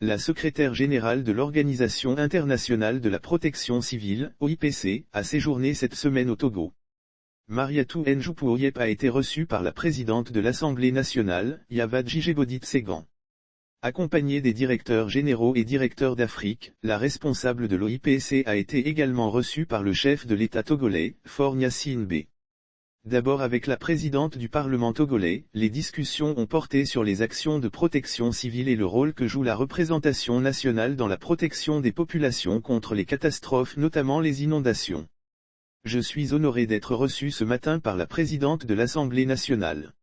La secrétaire générale de l'Organisation internationale de la protection civile, OIPC, a séjourné cette semaine au Togo. Mariatou Njoupouyep a été reçue par la présidente de l'Assemblée nationale, Yavad Djigebodit Ségan. Accompagnée des directeurs généraux et directeurs d'Afrique, la responsable de l'OIPC a été également reçue par le chef de l'État togolais, Faure Gnassingbé B. D'abord avec la présidente du Parlement togolais, les discussions ont porté sur les actions de protection civile et le rôle que joue la représentation nationale dans la protection des populations contre les catastrophes, notamment les inondations. Je suis honoré d'être reçu ce matin par la présidente de l'Assemblée nationale.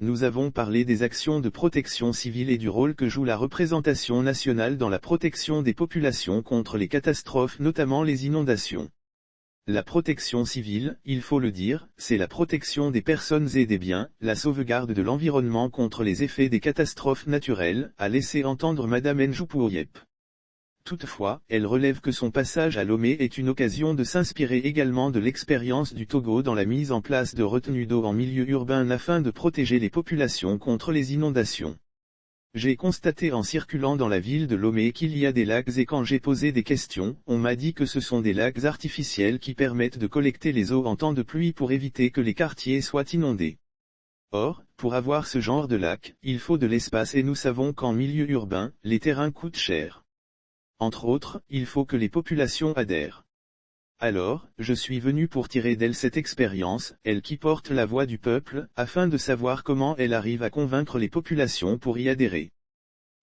Nous avons parlé des actions de protection civile et du rôle que joue la représentation nationale dans la protection des populations contre les catastrophes, notamment les inondations. La protection civile, il faut le dire, c'est la protection des personnes et des biens, la sauvegarde de l'environnement contre les effets des catastrophes naturelles, a laissé entendre Madame Njoupouyep. Toutefois, elle relève que son passage à Lomé est une occasion de s'inspirer également de l'expérience du Togo dans la mise en place de retenues d'eau en milieu urbain afin de protéger les populations contre les inondations. J'ai constaté en circulant dans la ville de Lomé qu'il y a des lacs et quand j'ai posé des questions, on m'a dit que ce sont des lacs artificiels qui permettent de collecter les eaux en temps de pluie pour éviter que les quartiers soient inondés. Or, pour avoir ce genre de lac, il faut de l'espace et nous savons qu'en milieu urbain, les terrains coûtent cher. Entre autres, il faut que les populations adhèrent. Alors, je suis venu pour tirer d'elle cette expérience, elle qui porte la voix du peuple, afin de savoir comment elle arrive à convaincre les populations pour y adhérer.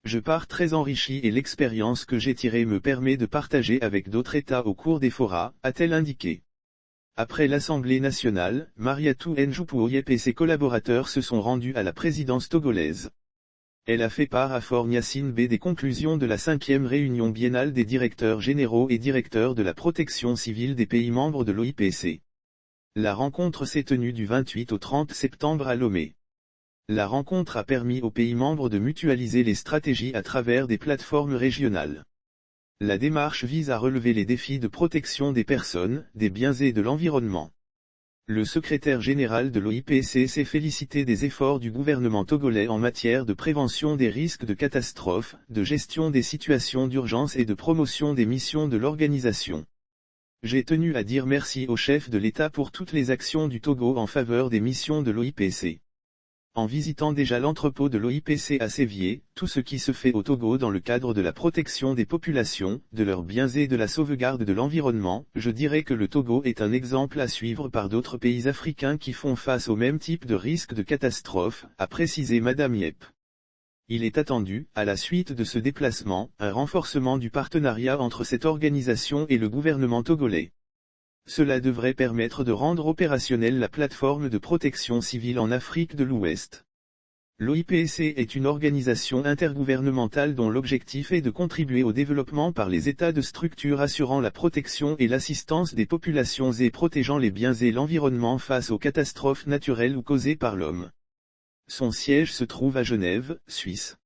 Je pars très enrichi et l'expérience que j'ai tirée me permet de partager avec d'autres États au cours des forats, a-t-elle indiqué. Après l'Assemblée nationale, Mariatou Njoupouyep et ses collaborateurs se sont rendus à la présidence togolaise. Elle a fait part à Faure Gnassingbé des conclusions de la 5e réunion biennale des directeurs généraux et directeurs de la protection civile des pays membres de l'OIPC. La rencontre s'est tenue du 28 au 30 septembre à Lomé. La rencontre a permis aux pays membres de mutualiser les stratégies à travers des plateformes régionales. La démarche vise à relever les défis de protection des personnes, des biens et de l'environnement. Le secrétaire général de l'OIPC s'est félicité des efforts du gouvernement togolais en matière de prévention des risques de catastrophes, de gestion des situations d'urgence et de promotion des missions de l'organisation. J'ai tenu à dire merci au chef de l'État pour toutes les actions du Togo en faveur des missions de l'OIPC. En visitant déjà l'entrepôt de l'OIPC à Sévier, tout ce qui se fait au Togo dans le cadre de la protection des populations, de leurs biens et de la sauvegarde de l'environnement, je dirais que le Togo est un exemple à suivre par d'autres pays africains qui font face au même type de risque de catastrophe, a précisé Madame Yep. Il est attendu, à la suite de ce déplacement, un renforcement du partenariat entre cette organisation et le gouvernement togolais. Cela devrait permettre de rendre opérationnelle la plateforme de protection civile en Afrique de l'Ouest. L'OIPC est une organisation intergouvernementale dont l'objectif est de contribuer au développement par les États de structures assurant la protection et l'assistance des populations et protégeant les biens et l'environnement face aux catastrophes naturelles ou causées par l'homme. Son siège se trouve à Genève, Suisse.